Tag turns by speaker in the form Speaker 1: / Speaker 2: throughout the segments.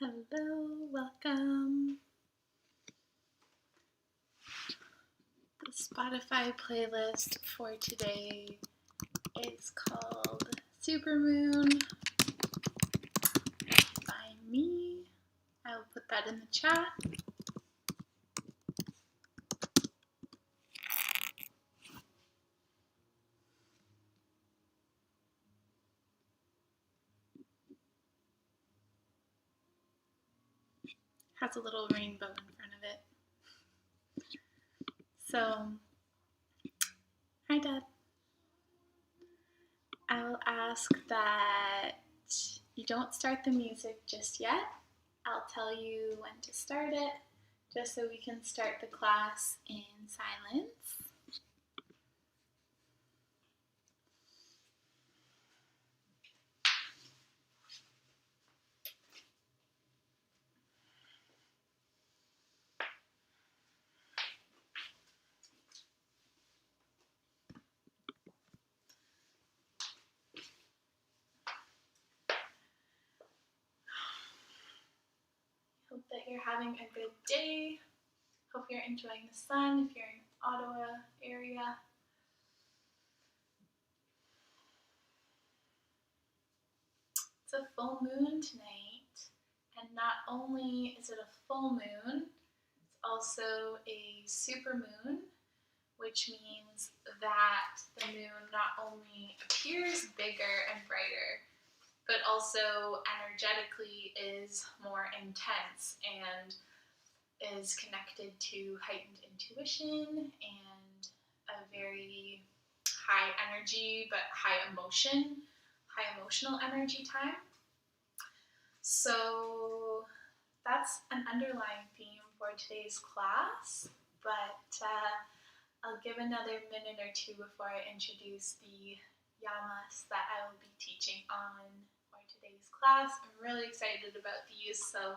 Speaker 1: Hello, welcome. The Spotify playlist for today is called Supermoon by me. I will put that in the chat. Has a little rainbow in front of it. So, hi Dad. I'll ask that you don't start the music just yet. I'll tell you when to start it, just so we can start the class in silence. Hope that you're having a good day. Hope you're enjoying the sun if you're in Ottawa area. It's a full moon tonight, and not only is it a full moon, it's also a supermoon, which means that the moon not only appears bigger and brighter, but also energetically is more intense and is connected to heightened intuition and a very high energy but high emotional energy time. So that's an underlying theme for today's class, but I'll give another minute or two before I introduce the Yamas that I will be teaching on for today's class. I'm really excited about these, so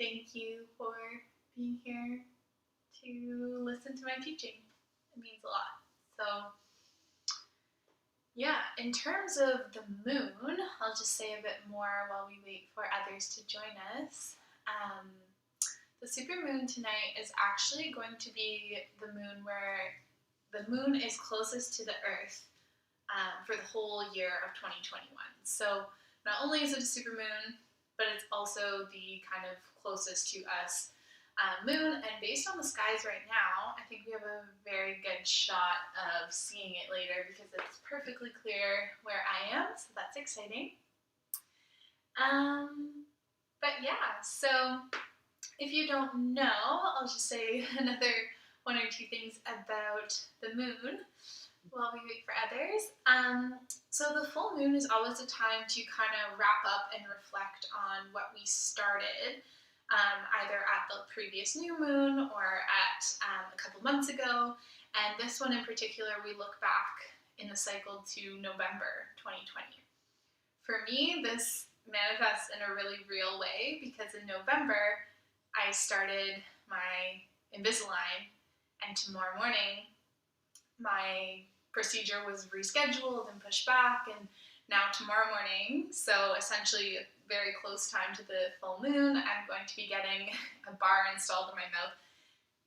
Speaker 1: thank you for being here to listen to my teaching. It means a lot. So yeah, in terms of the moon, I'll just say a bit more while we wait for others to join us. The supermoon tonight is actually going to be the moon where the moon is closest to the Earth for the whole year of 2021. So not only is it a supermoon, but it's also the kind of closest to us moon, and based on the skies right now, I think we have a very good shot of seeing it later because it's perfectly clear where I am, so that's exciting. But yeah, so if you don't know, I'll just say another one or two things about the moon while we wait for others. So the full moon is always a time to kind of wrap up and reflect on what we started, either at the previous new moon or at a couple months ago. And this one in particular, we look back in the cycle to November 2020. For me, this manifests in a really real way because in November, I started my Invisalign, and tomorrow morning, my procedure was rescheduled and pushed back, and now tomorrow morning, so essentially a very close time to the full moon, I'm going to be getting a bar installed in my mouth,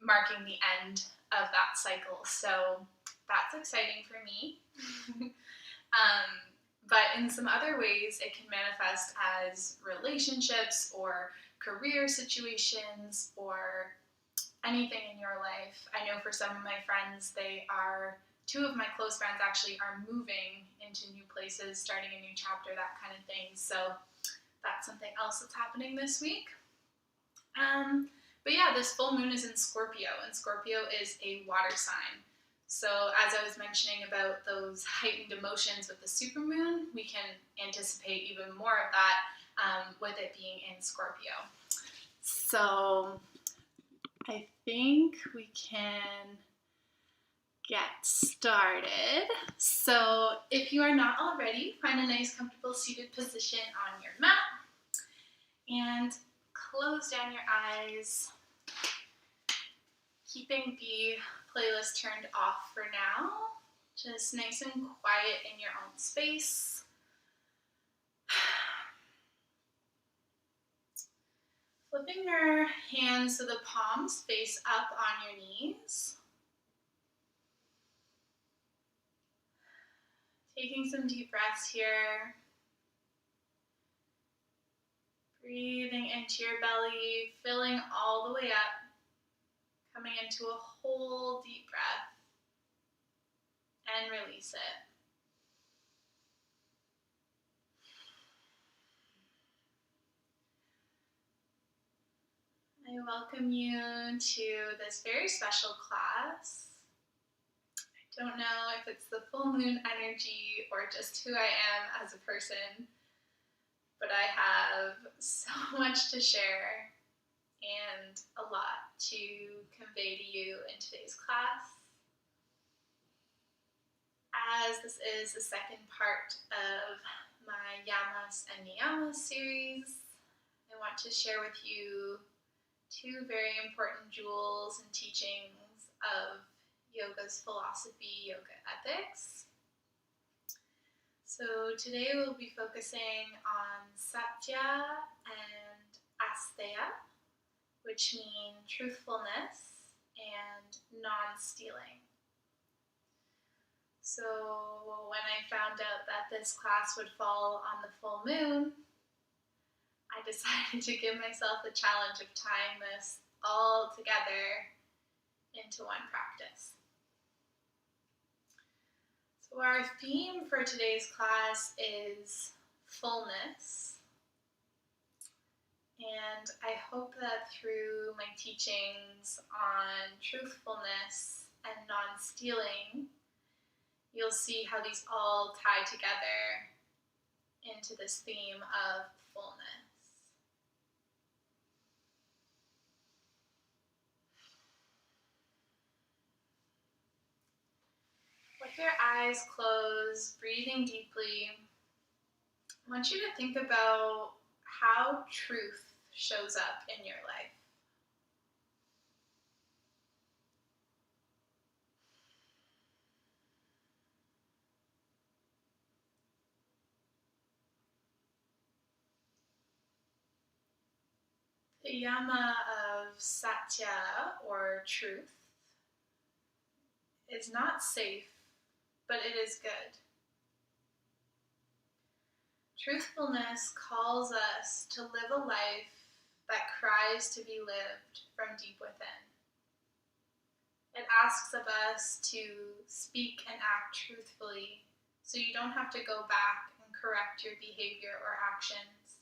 Speaker 1: marking the end of that cycle. So that's exciting for me. But in some other ways, it can manifest as relationships or career situations or anything in your life. I know for some of my friends, two of my close friends actually are moving into new places, starting a new chapter, that kind of thing. So that's something else that's happening this week. But yeah, this full moon is in Scorpio, and Scorpio is a water sign. So as I was mentioning about those heightened emotions with the supermoon, we can anticipate even more of that with it being in Scorpio. So I think we can get started. So if you are not already, find a nice comfortable seated position on your mat and close down your eyes, keeping the playlist turned off for now, just nice and quiet in your own space. Flipping your hands so the palms face up on your knees. Taking some deep breaths here. Breathing into your belly, filling all the way up. Coming into a whole deep breath. And release it. I welcome you to this very special class. I don't know if it's the full moon energy or just who I am as a person, but I have so much to share and a lot to convey to you in today's class. As this is the second part of my Yamas and Niyamas series, I want to share with you two very important jewels and teachings of yoga's philosophy, yoga ethics. So today we'll be focusing on Satya and Asteya, which mean truthfulness and non-stealing. So when I found out that this class would fall on the full moon, I decided to give myself the challenge of tying this all together into one practice. So our theme for today's class is fullness. And I hope that through my teachings on truthfulness and non-stealing, you'll see how these all tie together into this theme of fullness. With your eyes closed, breathing deeply, I want you to think about how truth shows up in your life. The Yama of Satya, or truth, is not safe, but it is good. Truthfulness calls us to live a life that cries to be lived from deep within. It asks of us to speak and act truthfully so you don't have to go back and correct your behavior or actions.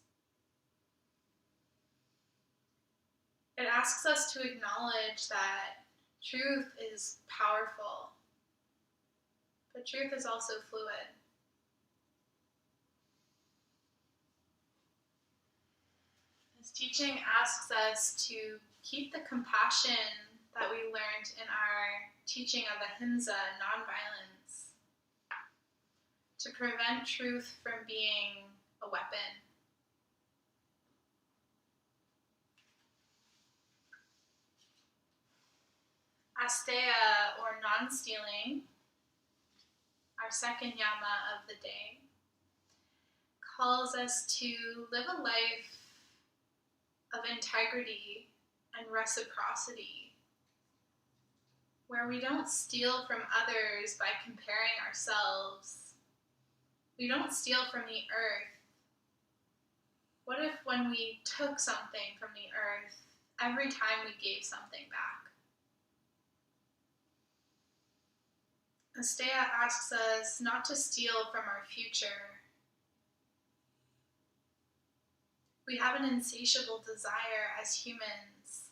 Speaker 1: It asks us to acknowledge that truth is powerful, but truth is also fluid. This teaching asks us to keep the compassion that we learned in our teaching of Ahimsa, nonviolence, to prevent truth from being a weapon. Asteya, or non-stealing, our second yama of the day, calls us to live a life of integrity and reciprocity, where we don't steal from others by comparing ourselves. We don't steal from the earth. What if when we took something from the earth, every time we gave something back? Asteya asks us not to steal from our future. We have an insatiable desire as humans,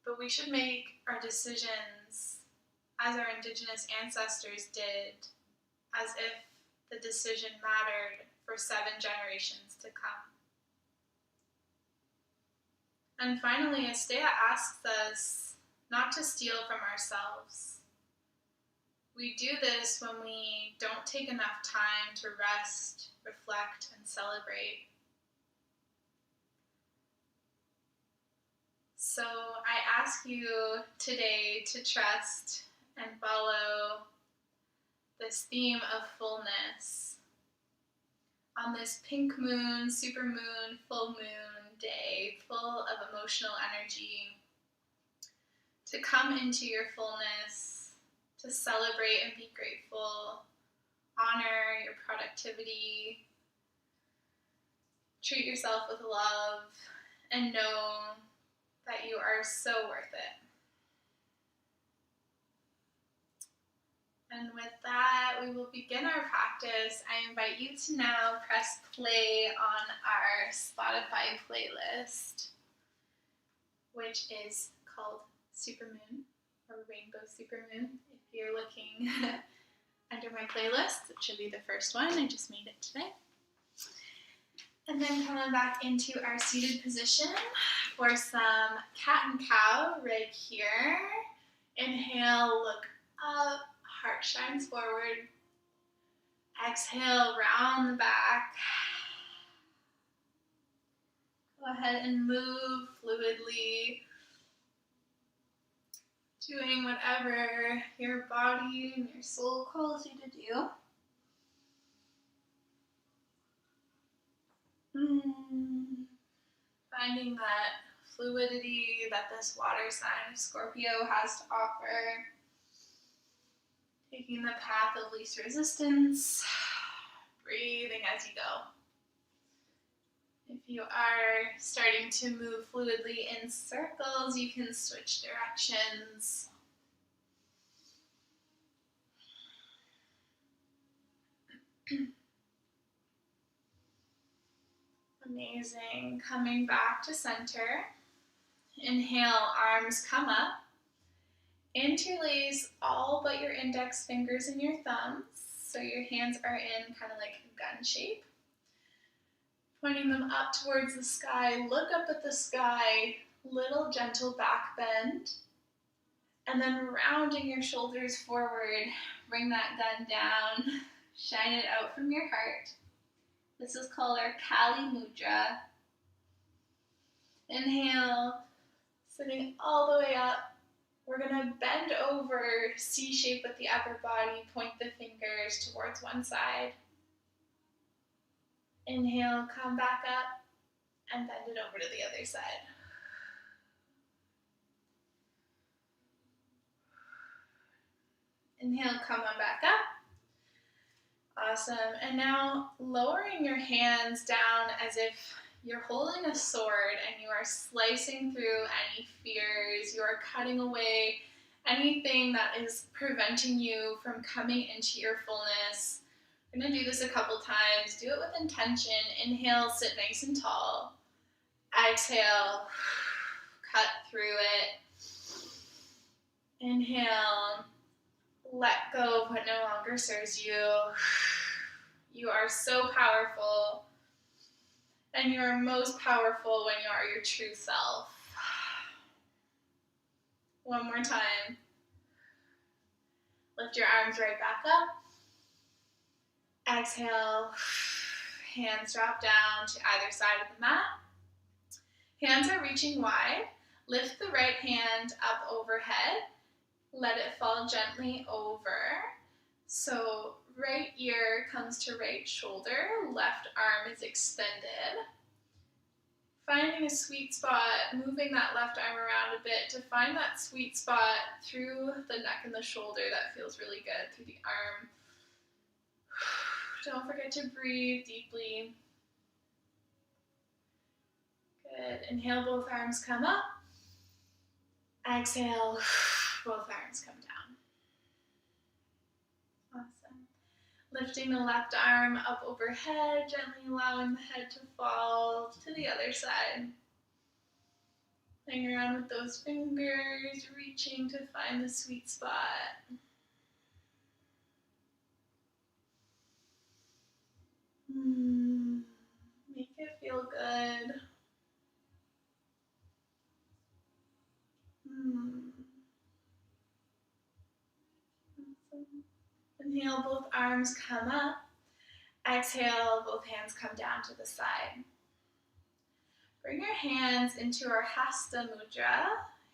Speaker 1: but we should make our decisions as our indigenous ancestors did, as if the decision mattered for 7 generations to come. And finally, Asteya asks us not to steal from ourselves. We do this when we don't take enough time to rest, reflect, and celebrate. So I ask you today to trust and follow this theme of fullness. On this pink moon, super moon, full moon, day full of emotional energy, to come into your fullness, to celebrate and be grateful, honor your productivity, treat yourself with love, and know that you are so worth it. And with that, we will begin our practice. I invite you to now press play on our Spotify playlist, which is called Supermoon, or Rainbow Supermoon. If you're looking under my playlist, it should be the first one. I just made it today. And then coming back into our seated position for some cat and cow right here. Inhale, look up, heart shines forward. Exhale, round the back. Go ahead and move fluidly, doing whatever your body and your soul calls you to do. Finding that fluidity that this water sign of Scorpio has to offer. Taking the path of least resistance. Breathing as you go. If you are starting to move fluidly in circles, you can switch directions. Amazing. Coming back to center. Inhale, arms come up. Interlace all but your index fingers and your thumbs, so your hands are in kind of like a gun shape. Pointing them up towards the sky, look up at the sky, little gentle back bend, and then rounding your shoulders forward, bring that gun down, shine it out from your heart. This is called our Kali Mudra. Inhale, sitting all the way up. We're going to bend over, C shape with the upper body, point the fingers towards one side. Inhale, come back up, and bend it over to the other side. Inhale, come on back up. Awesome. And now lowering your hands down as if you're holding a sword and you are slicing through any fears. You are cutting away anything that is preventing you from coming into your fullness. I'm going to do this a couple times. Do it with intention. Inhale, sit nice and tall. Exhale, cut through it. Inhale, let go of what no longer serves you. You are so powerful. And you are most powerful when you are your true self. One more time. Lift your arms right back up. Exhale. Hands drop down to either side of the mat. Hands are reaching wide. Lift the right hand up overhead. Let it fall gently over. So right ear comes to right shoulder, left arm is extended. Finding a sweet spot, moving that left arm around a bit to find that sweet spot through the neck and the shoulder that feels really good through the arm. Don't forget to breathe deeply. Good. Inhale, both arms come up. Exhale, both arms come down. Awesome. Lifting the left arm up overhead, gently allowing the head to fall to the other side. Playing around with those fingers, reaching to find the sweet spot. Make it feel good. Inhale, both arms come up. Exhale, both hands come down to the side. Bring your hands into our Hasta Mudra.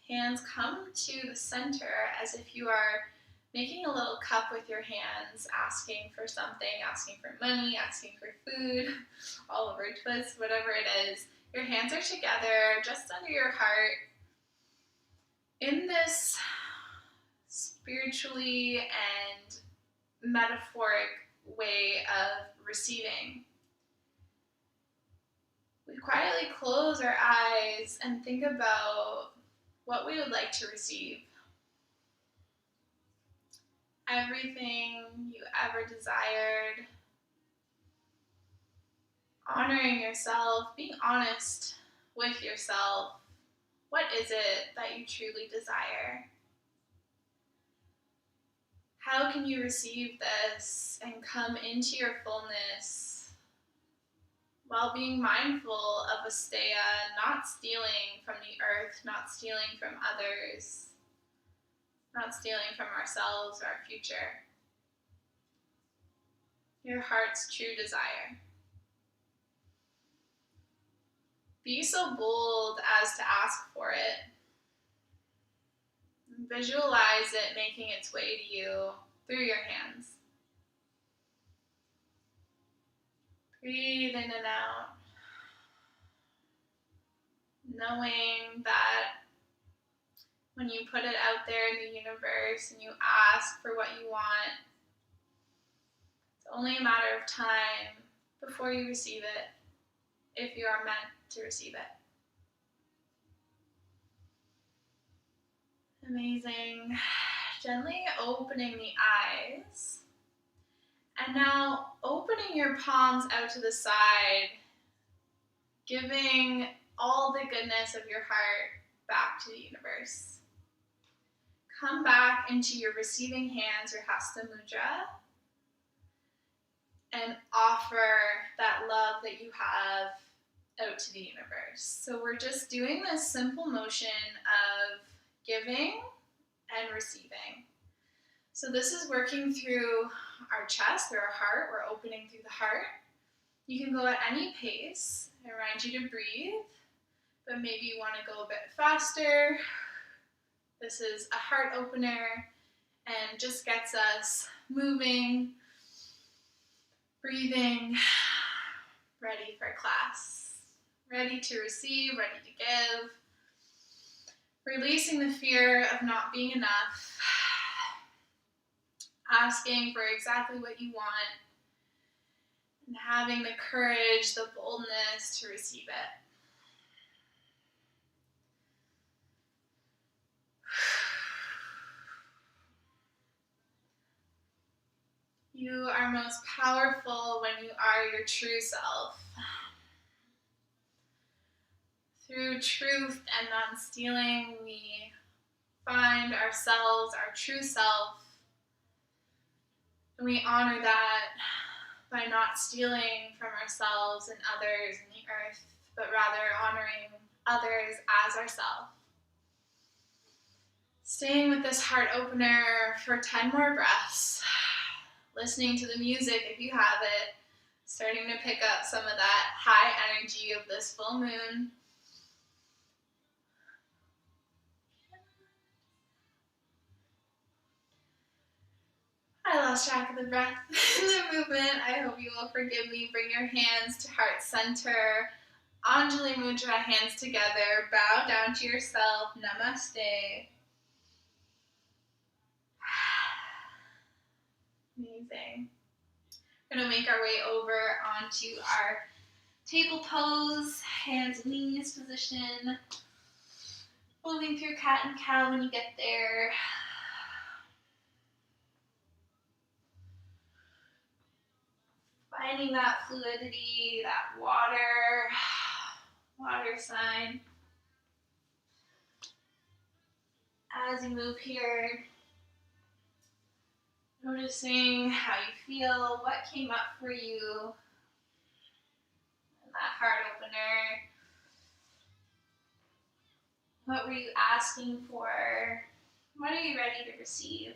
Speaker 1: Hands come to the center as if you are making a little cup with your hands, asking for something, asking for money, asking for food, all over twist, whatever it is. Your hands are together just under your heart in this spiritually and metaphoric way of receiving. We quietly close our eyes and think about what we would like to receive. Everything you ever desired. Honoring yourself, being honest with yourself. What is it that you truly desire? How can you receive this and come into your fullness while being mindful of Asteya, not stealing from the earth, not stealing from others, not stealing from ourselves or our future? Your heart's true desire. Be so bold as to ask for it. Visualize it making its way to you through your hands. Breathe in and out, knowing that when you put it out there in the universe and you ask for what you want, it's only a matter of time before you receive it, if you are meant to receive it. Amazing. Gently opening the eyes. And now opening your palms out to the side, giving all the goodness of your heart back to the universe. Come back into your receiving hands, your Hasta Mudra, and offer that love that you have out to the universe. So we're just doing this simple motion of giving and receiving. So this is working through our chest, through our heart. We're opening through the heart. You can go at any pace. I remind you to breathe, but maybe you want to go a bit faster. This is a heart opener and just gets us moving, breathing, ready for class, ready to receive, ready to give, releasing the fear of not being enough, asking for exactly what you want, and having the courage, the boldness to receive it. You are most powerful when you are your true self. Through truth and non-stealing, we find ourselves, our true self, and we honor that by not stealing from ourselves and others in the earth, but rather honoring others as ourselves. Staying with this heart opener for 10 more breaths. Listening to the music if you have it. Starting to pick up some of that high energy of this full moon. I lost track of the breath in the movement. I hope you will forgive me. Bring your hands to heart center. Anjali Mudra, hands together. Bow down to yourself. Namaste. Amazing. We're going to make our way over onto our table pose, hands and knees position. Moving through cat and cow when you get there. Finding that fluidity, that water sign. As you move here, noticing how you feel, what came up for you, and that heart opener. What were you asking for? What are you ready to receive?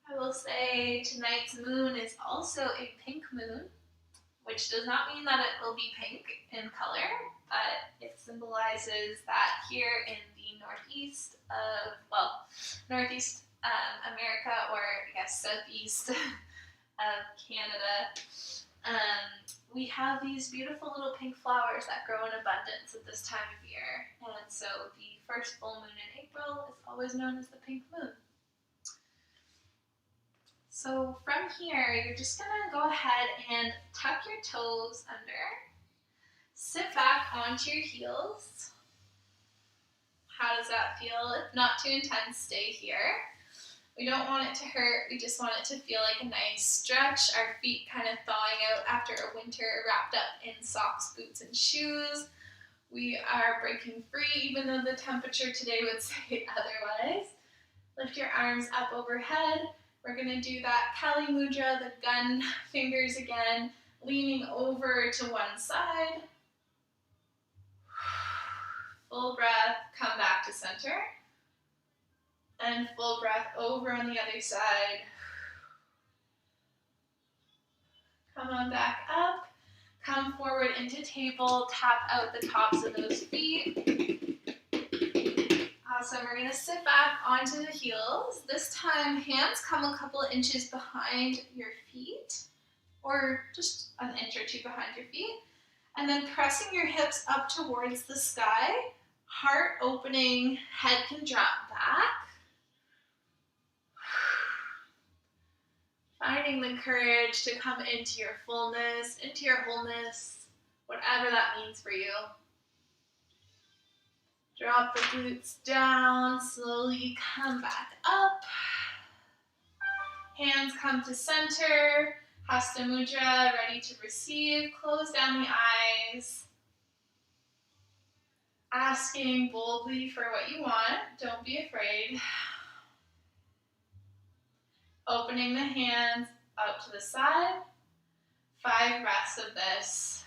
Speaker 1: I will say tonight's moon is also a pink moon, which does not mean that it will be pink in color, but it symbolizes that here in the northeast America, or I guess southeast of Canada, have these beautiful little pink flowers that grow in abundance at this time of year. And so the first full moon in April is always known as the pink moon. So from here, you're just going to go ahead and tuck your toes under. Sit back onto your heels. How does that feel? If not too intense, stay here. We don't want it to hurt, we just want it to feel like a nice stretch. Our feet kind of thawing out after a winter wrapped up in socks, boots, and shoes. We are breaking free, even though the temperature today would say otherwise. Lift your arms up overhead. We're going to do that Kali Mudra, the gun fingers again, leaning over to one side. Full breath, come back to center. And full breath over on the other side. Come on back up. Come forward into table. Tap out the tops of those feet. Awesome. We're going to sit back onto the heels. This time, hands come a couple inches behind your feet, or just an inch or two behind your feet. And then pressing your hips up towards the sky. Heart opening, head can drop back. Finding the courage to come into your fullness, into your wholeness, whatever that means for you. Drop the glutes down, slowly come back up. Hands come to center, Hasta Mudra, ready to receive. Close down the eyes. Asking boldly for what you want, don't be afraid. Opening the hands out to the side. 5 breaths of this.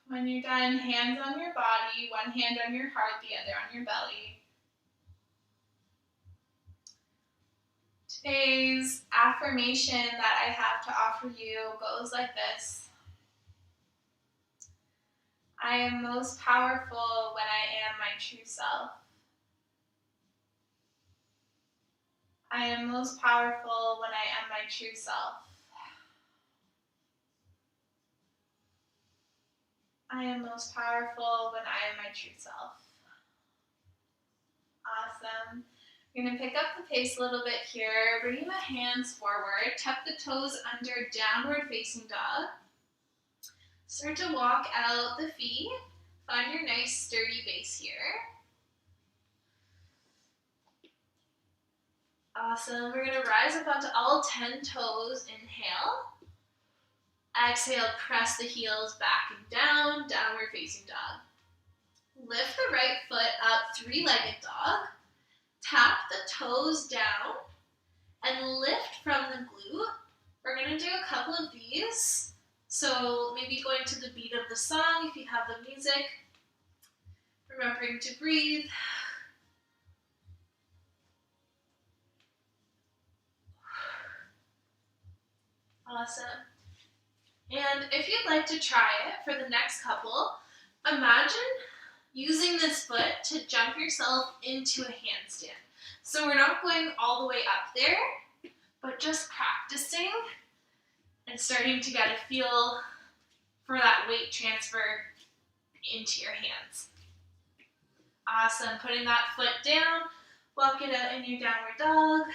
Speaker 1: When you're done, hands on your body, one hand on your heart, the other on your belly. Today's affirmation that I have to offer you goes like this. I am most powerful when I am my true self. I am most powerful when I am my true self. I am most powerful when I am my true self. Awesome. We're going to pick up the pace a little bit here. Bringing the hands forward. Tuck the toes under, downward facing dog. Start to walk out the feet. Find your nice sturdy base here. Awesome. We're going to rise up onto all 10 toes. Inhale. Exhale, press the heels back and down, downward facing dog. Lift the right foot up, 3-legged dog. Tap the toes down and lift from the glute. We're going to do a couple of these. So maybe going to the beat of the song if you have the music. Remembering to breathe. Awesome. And if you'd like to try it for the next couple, imagine using this foot to jump yourself into a handstand. So we're not going all the way up there, but just practicing and starting to get a feel for that weight transfer into your hands. Awesome. Putting that foot down, walk it out in your downward dog.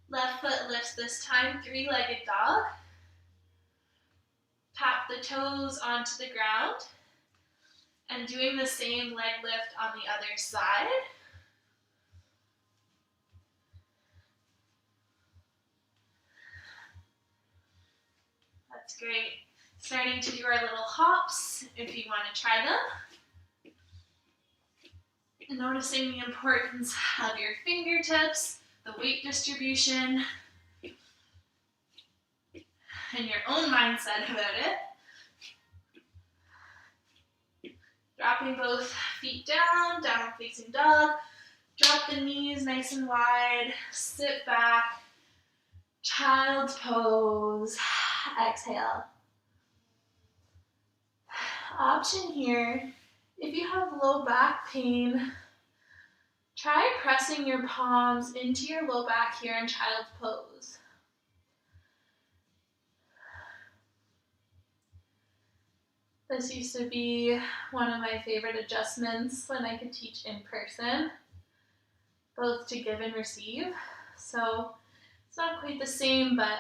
Speaker 1: Left foot lifts this time, 3-legged dog. Tap the toes onto the ground. And doing the same leg lift on the other side. That's great. Starting to do our little hops if you want to try them. Noticing the importance of your fingertips, the weight distribution, and your own mindset about it. Dropping both feet down, downward facing dog. Drop the knees nice and wide. Sit back. Child's pose. Exhale. Option here, if you have low back pain, try pressing your palms into your low back here in child's pose. This used to be one of my favorite adjustments when I could teach in person, both to give and receive. So it's not quite the same, but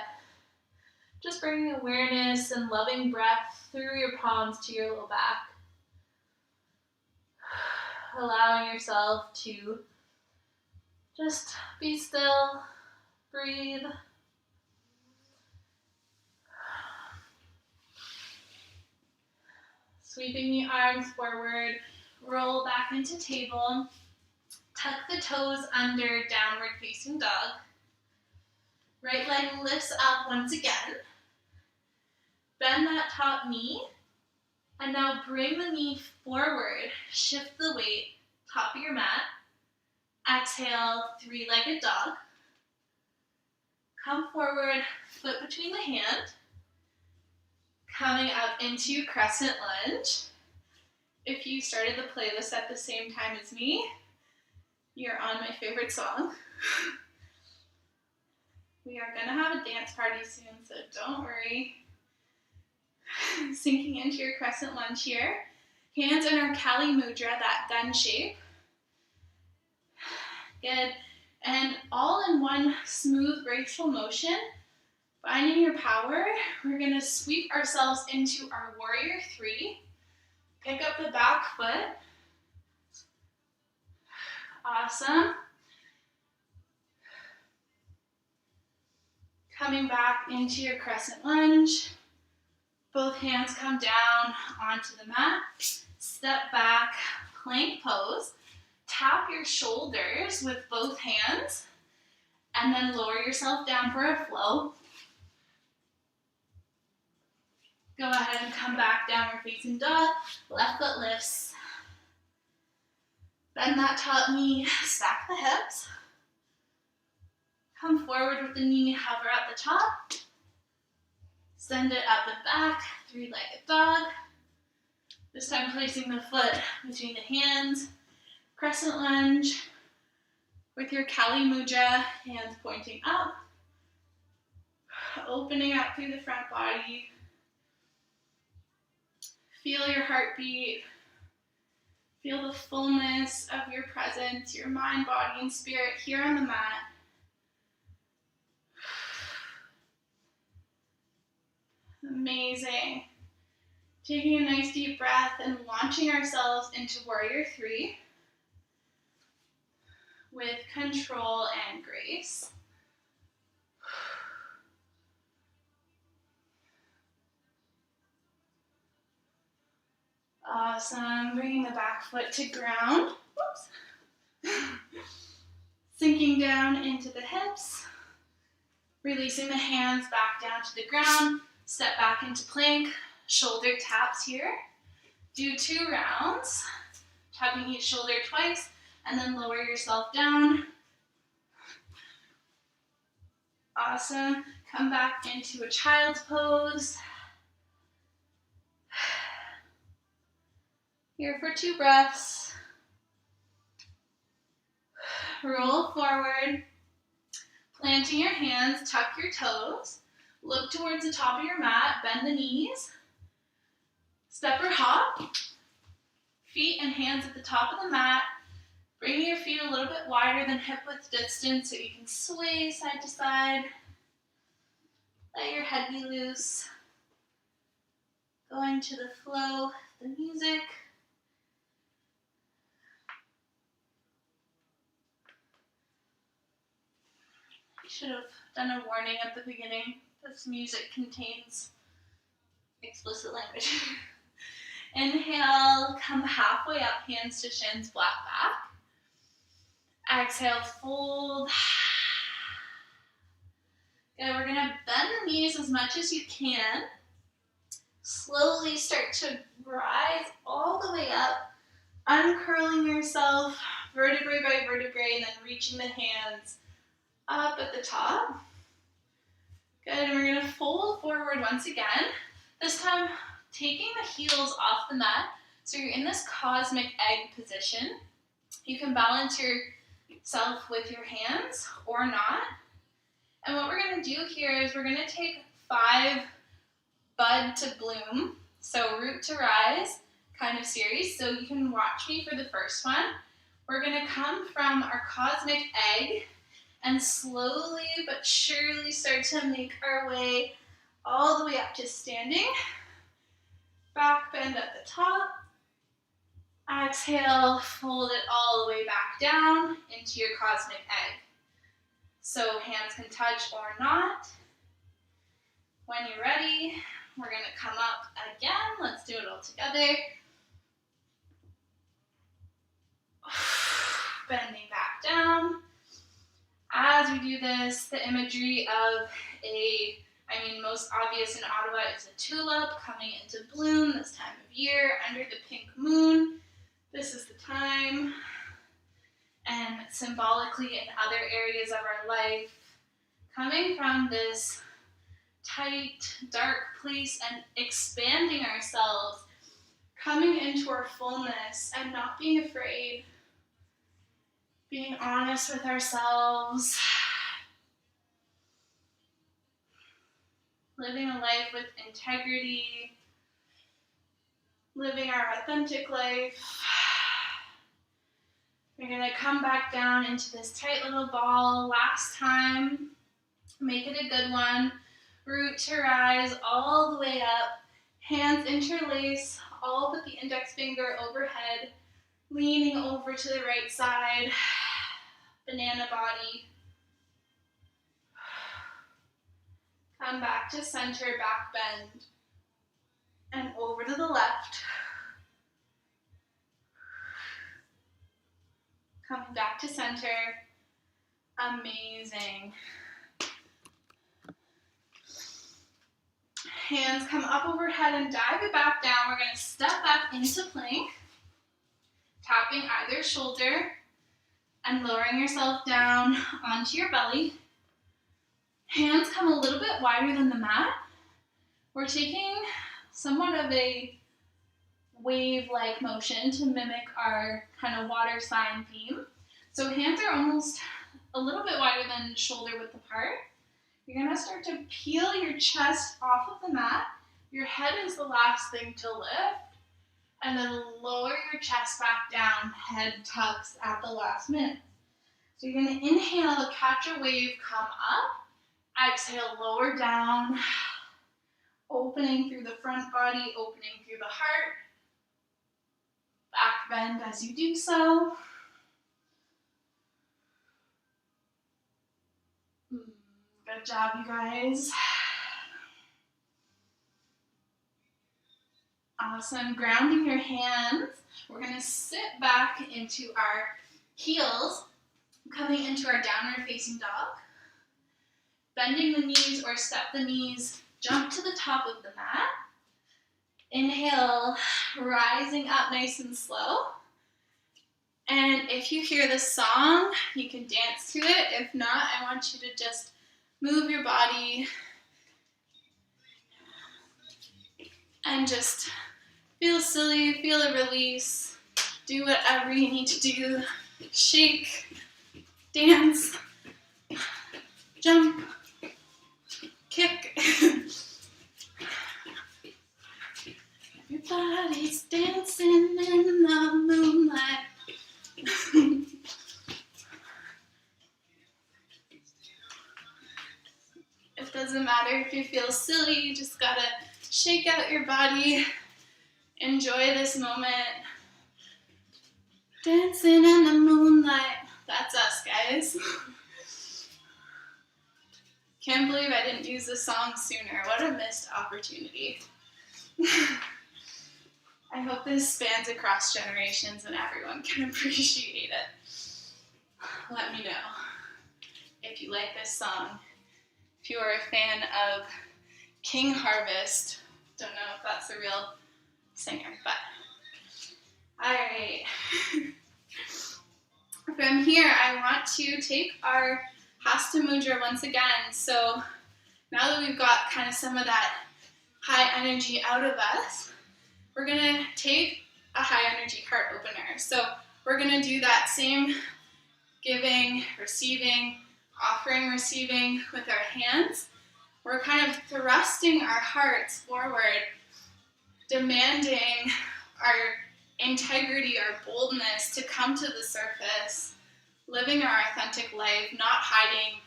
Speaker 1: just bringing awareness and loving breath through your palms to your low back. Allowing yourself to just be still, breathe. Sweeping the arms forward, roll back into table. Tuck the toes under, downward facing dog. Right leg lifts up once again. Bend that top knee. And now bring the knee forward. Shift the weight, top of your mat. Exhale, three-legged dog. Come forward, foot between the hand. Coming up into crescent lunge. If you started the playlist at the same time as me, you're on my favorite song. We are going to have a dance party soon, so don't worry. Sinking into your crescent lunge here. Hands in our Kali Mudra, that gun shape. Good. And all in one smooth, graceful motion, finding your power, we're going to sweep ourselves into our warrior three. Pick up the back foot. Awesome. Coming back into your crescent lunge. Both hands come down onto the mat. Step back, plank pose. Tap your shoulders with both hands. And then lower yourself down for a flow. Go ahead and come back, downward facing dog. Left foot lifts. Bend that top knee, stack the hips. Come forward with the knee, hover at the top. Send it up and back, three-legged dog. This time placing the foot between the hands. Crescent lunge with your Kali Mudra, hands pointing up. Opening up through the front body. Feel your heartbeat. Feel the fullness of your presence, your mind, body, and spirit here on the mat. Amazing. Taking a nice deep breath and launching ourselves into warrior three with control and grace. Awesome. Bringing the back foot to ground. Whoops. Sinking down into the hips. Releasing the hands back down to the ground. Step back into plank. Shoulder taps here. Do 2 rounds. Tapping each shoulder twice. And then lower yourself down. Awesome. Come back into a child's pose. Here for 2 breaths. Roll forward. Planting your hands, tuck your toes. Look towards the top of your mat, bend the knees. Step or hop. Feet and hands at the top of the mat. Bringing your feet a little bit wider than hip width distance so you can sway side to side. Let your head be loose. Going to the flow of the music. I should have done a warning at the beginning. This music contains explicit language. Inhale, come halfway up, hands to shins, flat back. Exhale, fold. Good, we're gonna bend the knees as much as you can. Slowly start to rise all the way up, uncurling yourself, vertebrae by vertebrae, and then reaching the hands up at the top. Good, and we're gonna fold forward forward once again. This time, taking the heels off the mat. So you're in this cosmic egg position. You can balance yourself with your hands or not. And what we're going to do here is we're going to take 5 bud to bloom, so root to rise kind of series. So you can watch me for the first one. We're going to come from our cosmic egg and slowly but surely start to make our way all the way up to standing. Back bend at the top. Exhale, fold it all the way back down into your cosmic egg. So hands can touch or not. When you're ready, we're going to come up again. Let's do it all together. Bending back down. As we do this, the imagery of most obvious in Ottawa is a tulip coming into bloom this time of year under the pink moon. This is the time. And symbolically in other areas of our life, coming from this tight, dark place and expanding ourselves, coming into our fullness and not being afraid, being honest with ourselves, living a life with integrity, living our authentic life. We're going to come back down into this tight little ball. Last time, make it a good one. Root to rise all the way up. Hands interlace, all but the index finger overhead. Leaning over to the right side. Banana body. Come back to center, back bend. And over to the left. Coming back to center. Amazing. Hands come up overhead and dive it back down. We're going to step back into plank. Tapping either shoulder and lowering yourself down onto your belly. Hands come a little bit wider than the mat. We're taking somewhat of a wave-like motion to mimic our kind of water sign theme. So hands are almost a little bit wider than shoulder width apart. You're going to start to peel your chest off of the mat. Your head is the last thing to lift. And then lower your chest back down, head tucks at the last minute. So you're going to inhale, catch a wave, come up. Exhale, lower down. Opening through the front body, opening through the heart. Back bend as you do so. Good job, you guys. Awesome. Grounding your hands. We're going to sit back into our heels, coming into our downward facing dog. Bending the knees or step the knees, jump to the top of the mat. Inhale, rising up nice and slow. And if you hear this song, you can dance to it. If not, I want you to just move your body and just feel silly, feel a release, do whatever you need to do. Shake, dance, jump, kick. Everybody's dancing in the moonlight. It doesn't matter if you feel silly, you just gotta shake out your body. Enjoy this moment. Dancing in the moonlight. That's us, guys. Can't believe I didn't use this song sooner. What a missed opportunity. I hope this spans across generations and everyone can appreciate it. Let me know if you like this song. If you are a fan of King Harvest, don't know if that's the real singer, but alright. From here, I want to take our Hasta Mudra once again. So Now that we've got kind of some of that high energy out of us, we're going to take a high energy heart opener. So we're going to do that same giving, receiving, offering, receiving with our hands. We're kind of thrusting our hearts forward, demanding our integrity, our boldness to come to the surface, living our authentic life, not hiding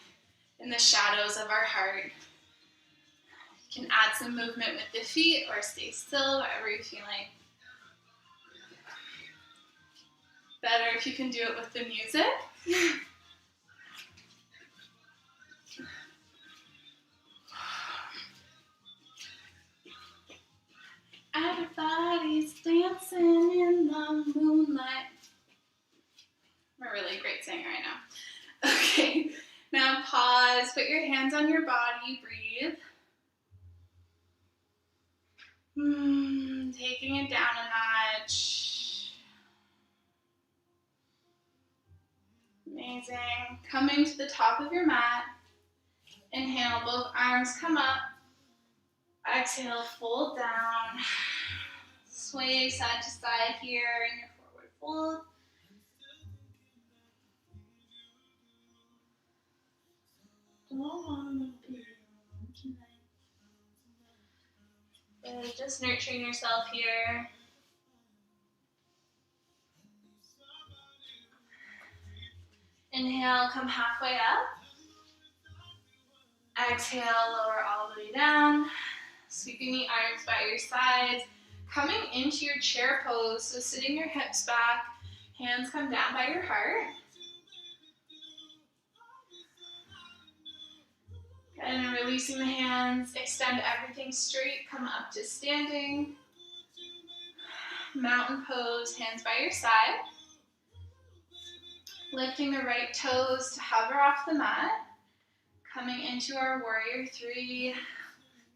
Speaker 1: in the shadows of our heart. You can add some movement with the feet or stay still, whatever you're feeling. Better if you can do it with the music. Everybody's dancing in the moonlight. I'm a really great singer right now. Okay, now pause, put your hands on your body, breathe. Taking it down a notch. Amazing. Coming to the top of your mat. Inhale, both arms come up. Exhale, fold down. Sway side to side here in your forward fold. Good. Just nurturing yourself here. Inhale, come halfway up. Exhale, lower all the way down. Sweeping the arms by your sides. Coming into your chair pose, so sitting your hips back. Hands come down by your heart. And releasing the hands, extend everything straight, come up to standing. Mountain pose, hands by your side. Lifting the right toes to hover off the mat. Coming into our warrior three,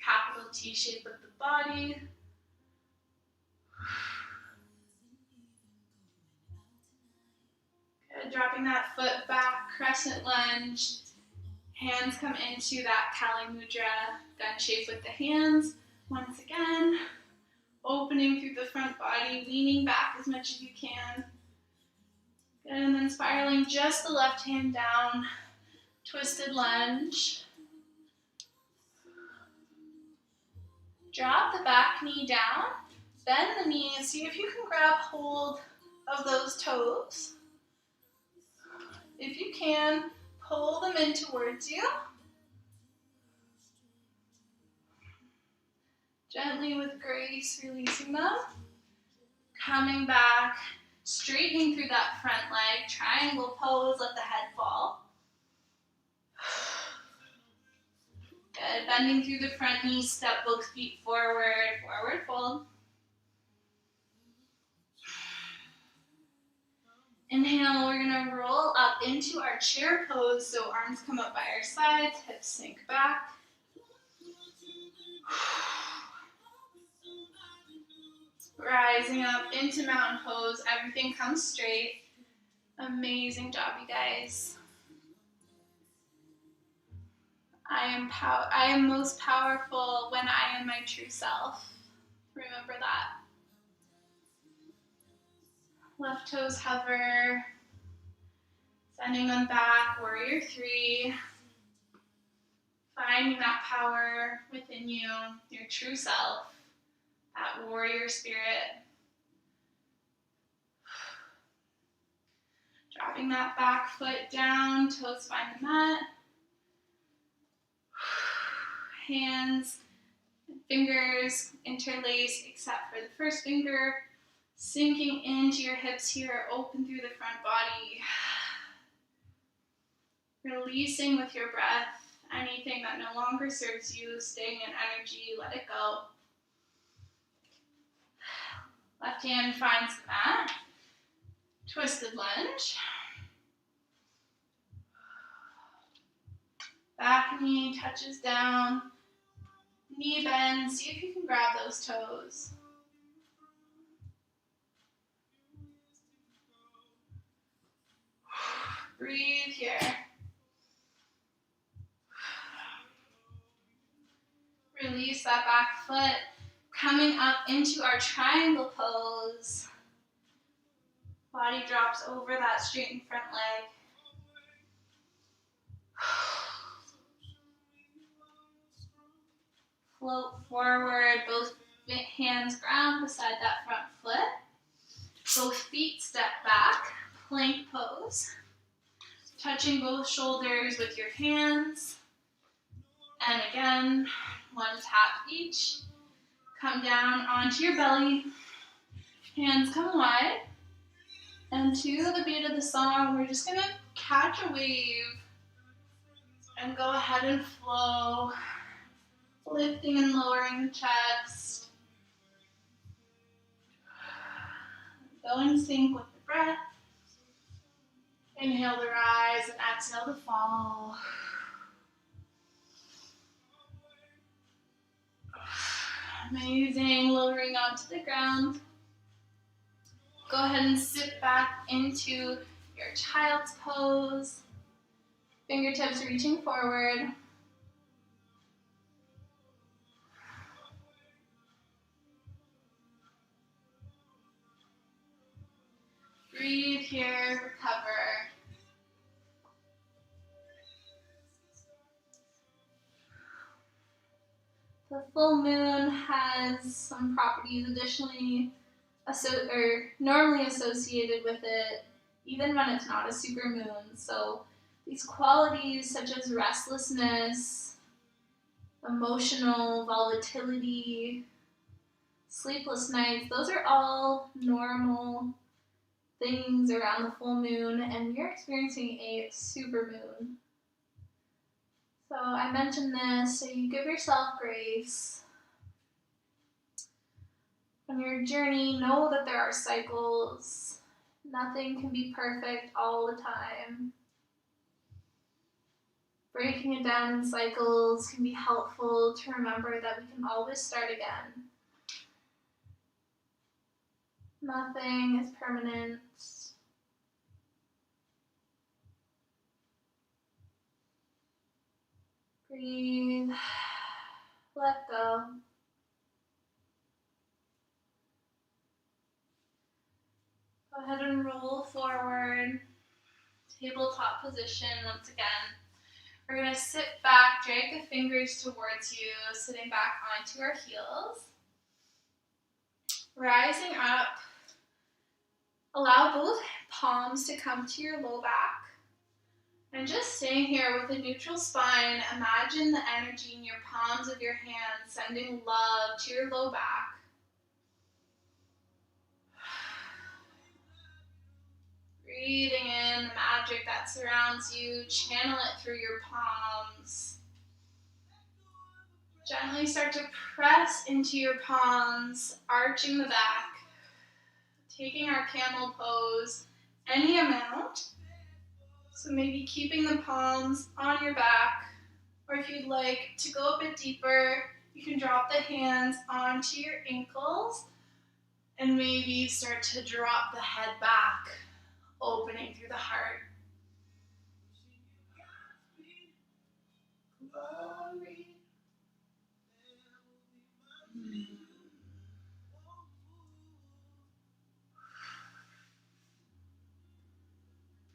Speaker 1: capital T shape of the body. Good, dropping that foot back, crescent lunge. Hands come into that Kali Mudra, gun shape with the hands. Once again, opening through the front body, leaning back as much as you can. Good, and then spiraling just the left hand down, twisted lunge. Drop the back knee down, bend the knees, see if you can grab hold of those toes. If you can, pull them in towards you. Gently with grace, releasing them. Coming back, straightening through that front leg, triangle pose, let the head fall. Good, bending through the front knee, step both feet forward, forward fold. Inhale, we're gonna roll up into our chair pose, so arms come up by our sides, hips sink back. Rising up into mountain pose, everything comes straight. Amazing job, you guys. I am most powerful when I am my true self. Remember that. Left toes hover. Sending them back, warrior three. Finding that power within you, your true self, that warrior spirit. Dropping that back foot down, toes find the mat. Hands and fingers interlace except for the first finger. Sinking into your hips here, open through the front body. Releasing with your breath anything that no longer serves you, stagnant energy, let it go. Left hand finds the mat. Twisted lunge. Back knee touches down. Knee bend. See if you can grab those toes. Breathe here. Release that back foot. Coming up into our triangle pose. Body drops over that straightened front leg. Float forward, both hands ground beside that front foot. Both feet step back, plank pose. Touching both shoulders with your hands. And again, one tap each. Come down onto your belly. Hands come wide. And to the beat of the song, we're just going to catch a wave and go ahead and flow, lifting and lowering the chest. Go in sync with the breath. Inhale to rise and exhale to fall. Amazing. Lowering onto the ground. Go ahead and sit back into your child's pose. Fingertips reaching forward. Breathe here, recover. The full moon has some properties additionally normally associated with it, even when it's not a super moon. So these qualities such as restlessness, emotional volatility, sleepless nights, those are all normal things around the full moon, and you're experiencing a super moon. So I mentioned this, so you give yourself grace. On your journey, know that there are cycles. Nothing can be perfect all the time. Breaking it down in cycles can be helpful to remember that we can always start again. Nothing is permanent. Breathe. Let go. Go ahead and roll forward. Tabletop position once again. We're going to sit back, drag the fingers towards you, sitting back onto our heels. Rising up, allow both palms to come to your low back. And just staying here with a neutral spine, imagine the energy in your palms of your hands sending love to your low back. Breathing in the magic that surrounds you, channel it through your palms. Gently start to press into your palms, arching the back, taking our camel pose any amount. So maybe keeping the palms on your back, or if you'd like to go a bit deeper, you can drop the hands onto your ankles and maybe start to drop the head back, opening through the heart. Glory.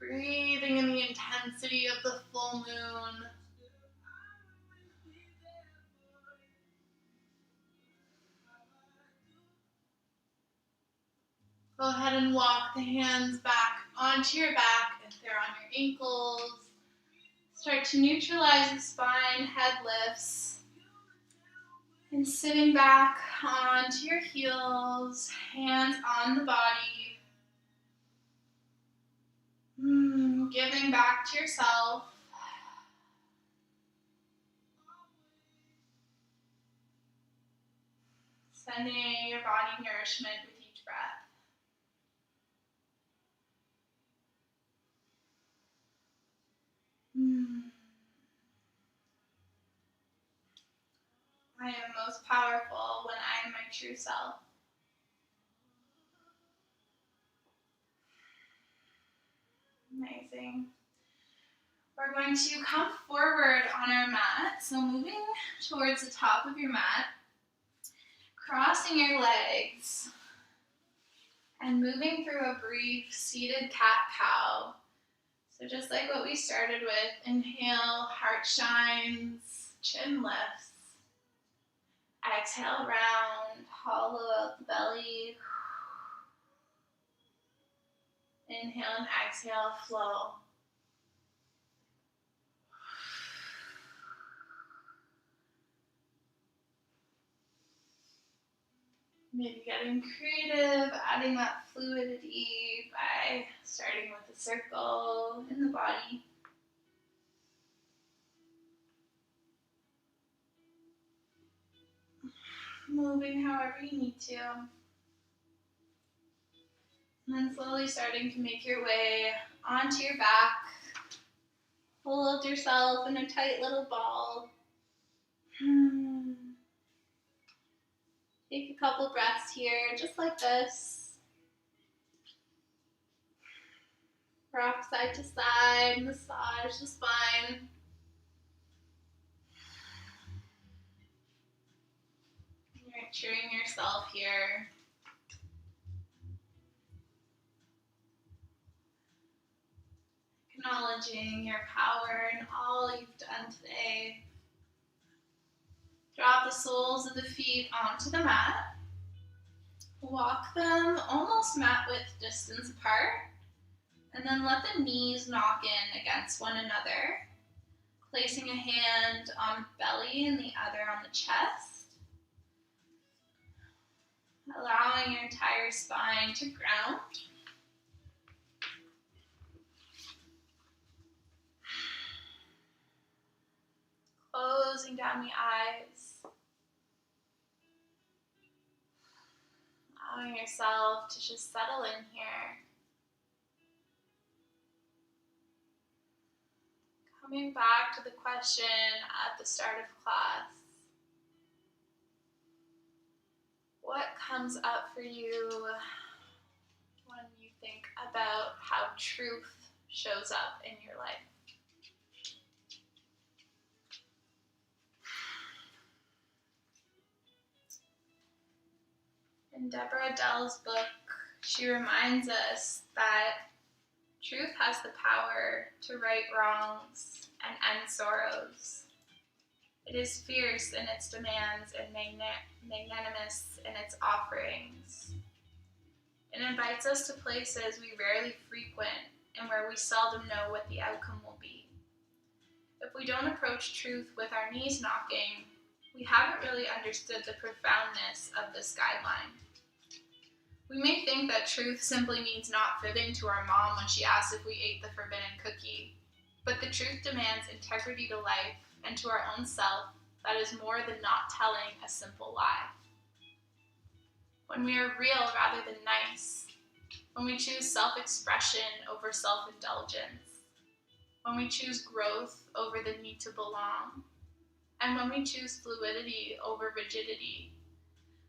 Speaker 1: Breathing in the intensity of the full moon. Go ahead and walk the hands back onto your back if they're on your ankles. Start to neutralize the spine, head lifts. And sitting back onto your heels, hands on the body. Giving back to yourself. Sending your body nourishment with each breath. I am most powerful when I am my true self. Amazing. We're going to come forward on our mat. So moving towards the top of your mat, crossing your legs, and moving through a brief seated cat-cow. So just like what we started with, inhale, heart shines, chin lifts. Exhale, round, hollow out the belly. Inhale and exhale, flow. Maybe getting creative, adding that fluidity by starting with a circle in the body. Moving however you need to. And then slowly starting to make your way onto your back. Hold yourself in a tight little ball. Take a couple breaths here, just like this. Rock side to side, massage the spine. Nurturing yourself here. Acknowledging your power and all you've done today. Drop the soles of the feet onto the mat. Walk them almost mat width distance apart. And then let the knees knock in against one another. Placing a hand on the belly and the other on the chest. Allowing your entire spine to ground. Closing down the eyes. Allowing yourself to just settle in here. Coming back to the question at the start of class. What comes up for you when you think about how truth shows up in your life? In Deborah Dell's book, she reminds us that truth has the power to right wrongs and end sorrows. It is fierce in its demands and magnanimous in its offerings. It invites us to places we rarely frequent and where we seldom know what the outcome will be. If we don't approach truth with our knees knocking, we haven't really understood the profoundness of this guideline. We may think that truth simply means not fibbing to our mom when she asks if we ate the forbidden cookie, but the truth demands integrity to life and to our own self that is more than not telling a simple lie. When we are real rather than nice, when we choose self-expression over self-indulgence, when we choose growth over the need to belong, and when we choose fluidity over rigidity,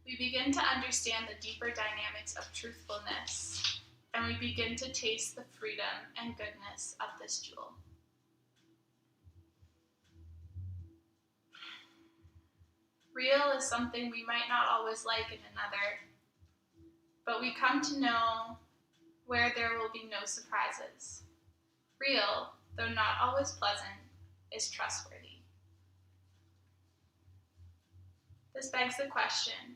Speaker 1: we begin to understand the deeper dynamics of truthfulness, and we begin to taste the freedom and goodness of this jewel. Real is something we might not always like in another, but we come to know where there will be no surprises. Real, though not always pleasant, is trustworthy. This begs the question,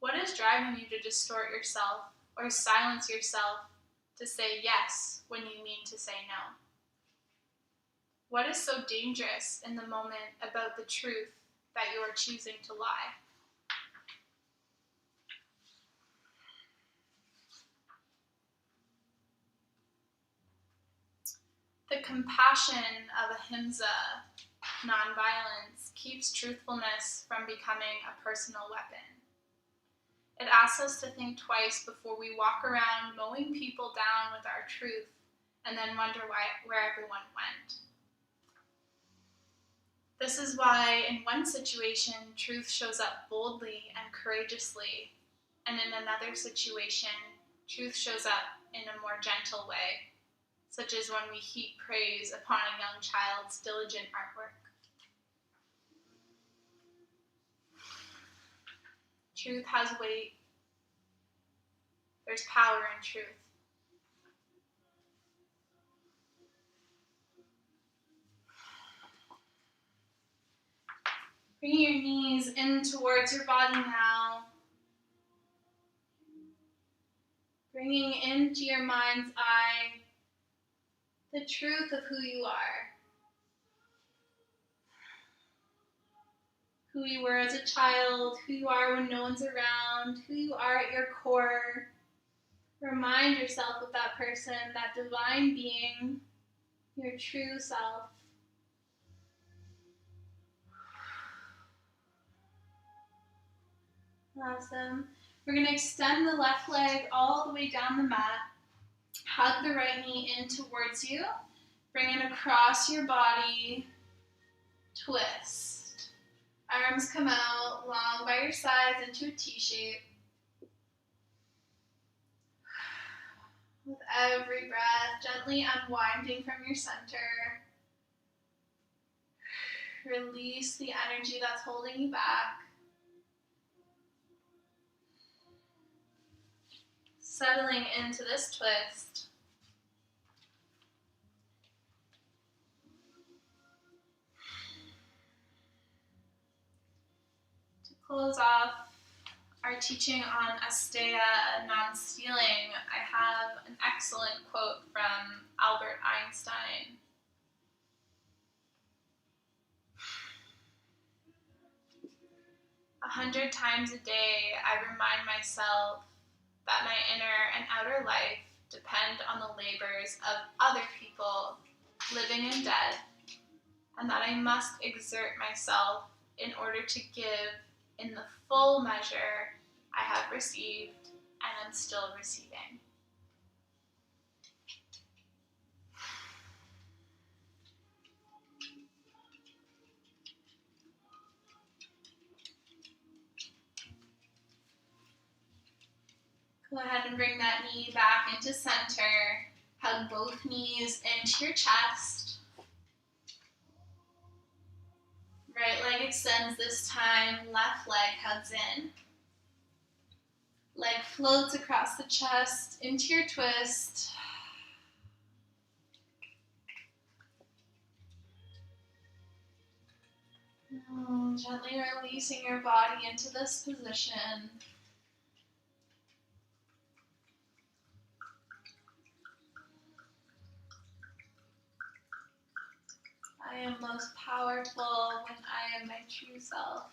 Speaker 1: what is driving you to distort yourself or silence yourself to say yes when you mean to say no? What is so dangerous in the moment about the truth that you are choosing to lie? The compassion of Ahimsa, nonviolence, keeps truthfulness from becoming a personal weapon. It asks us to think twice before we walk around mowing people down with our truth and then wonder where everyone went. This is why in one situation, truth shows up boldly and courageously, and in another situation, truth shows up in a more gentle way, such as when we heap praise upon a young child's diligent artwork. Truth has weight. There's power in truth. Bring your knees in towards your body now. Bringing into your mind's eye the truth of who you are. Who you were as a child, who you are when no one's around, who you are at your core. Remind yourself of that person, that divine being, your true self. Awesome. We're going to extend the left leg all the way down the mat. Hug the right knee in towards you. Bring it across your body. Twist. Arms come out long by your sides into a T shape. With every breath, gently unwinding from your center. Release the energy that's holding you back. Settling into this twist. To close off our teaching on Asteya and non-stealing, I have an excellent quote from Albert Einstein. "100 times a day, I remind myself that my inner and outer life depend on the labors of other people, living and dead, and that I must exert myself in order to give in the full measure I have received and am still receiving." Go ahead and bring that knee back into center. Hug both knees into your chest. Right leg extends this time, left leg hugs in. Leg floats across the chest into your twist. Gently releasing your body into this position. I am most powerful when I am my true self.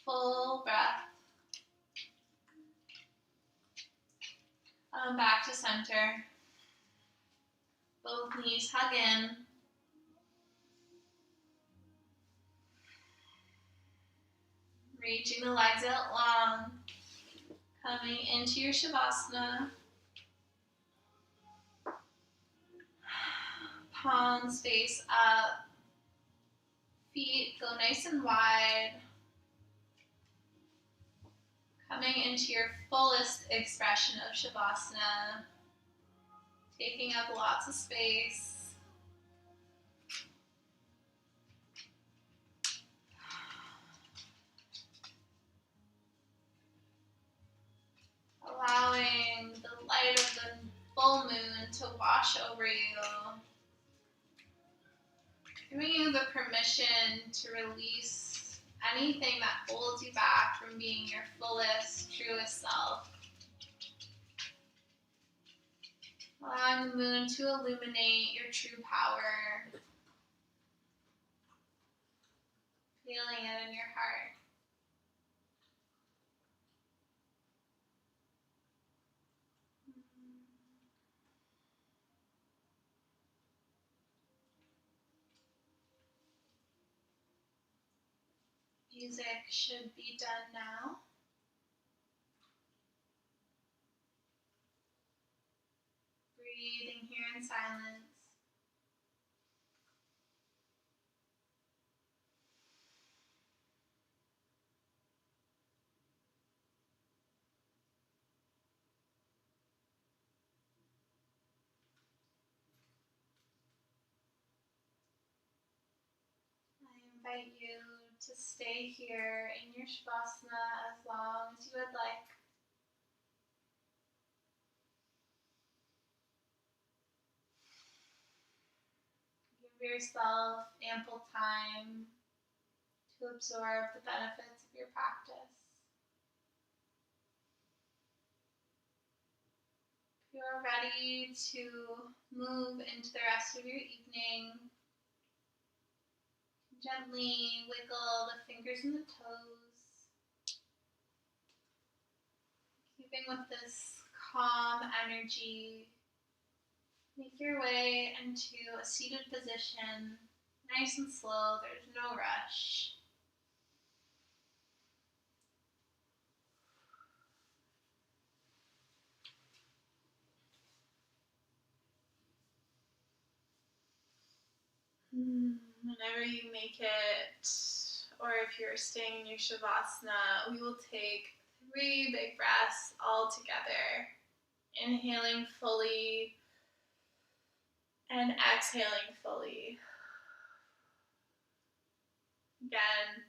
Speaker 1: Full breath. Back to center. Both knees hug in. Reaching the legs out long. Coming into your Shavasana. Palms face up. Feet go nice and wide. Coming into your fullest expression of Shavasana. Taking up lots of space. Allowing the light of the full moon to wash over you. Giving you the permission to release anything that holds you back from being your fullest, truest self. Allowing the moon to illuminate your true power. Feeling it in your heart. music should be done now. Breathing here in silence. I invite you to stay here in your Shavasana as long as you would like. Give yourself ample time to absorb the benefits of your practice. If you are ready to move into the rest of your evening, gently wiggle the fingers and the toes, keeping with this calm energy. Make your way into a seated position, nice and slow, there's no rush. Whenever you make it, or if you're staying in your Shavasana, we will take 3 big breaths all together. Inhaling fully and exhaling fully. Again.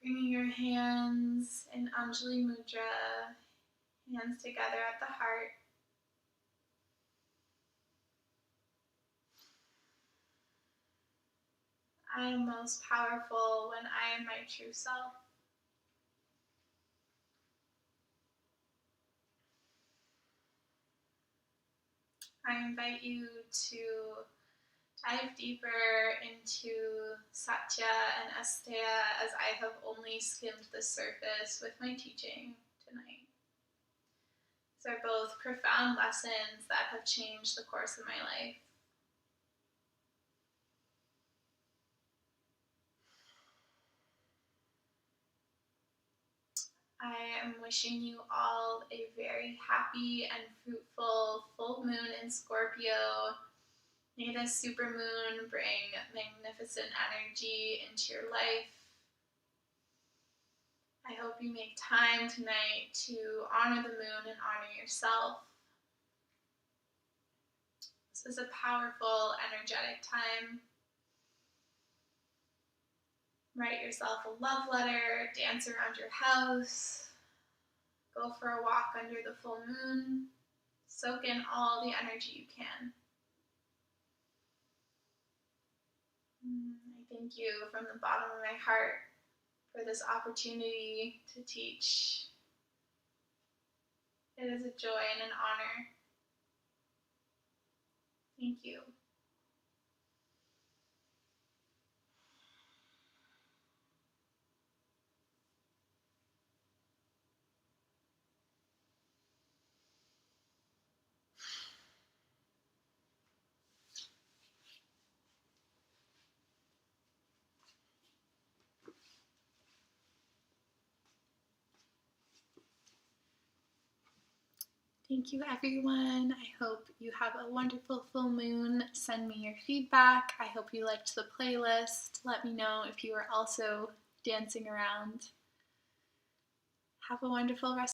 Speaker 1: Bringing your hands in Anjali Mudra, hands together at the heart. I am most powerful when I am my true self. I invite you to dive deeper into Satya and Asteya as I have only skimmed the surface with my teaching tonight. These are both profound lessons that have changed the course of my life. I am wishing you all a very happy and fruitful full moon in Scorpio. May this supermoon bring magnificent energy into your life. I hope you make time tonight to honor the moon and honor yourself. This is a powerful, energetic time. Write yourself a love letter, dance around your house, go for a walk under the full moon, soak in all the energy you can. I thank you from the bottom of my heart for this opportunity to teach. It is a joy and an honor. Thank you. Thank you, everyone. I hope you have a wonderful full moon. Send me your feedback. I hope you liked the playlist. Let me know if you are also dancing around. Have a wonderful rest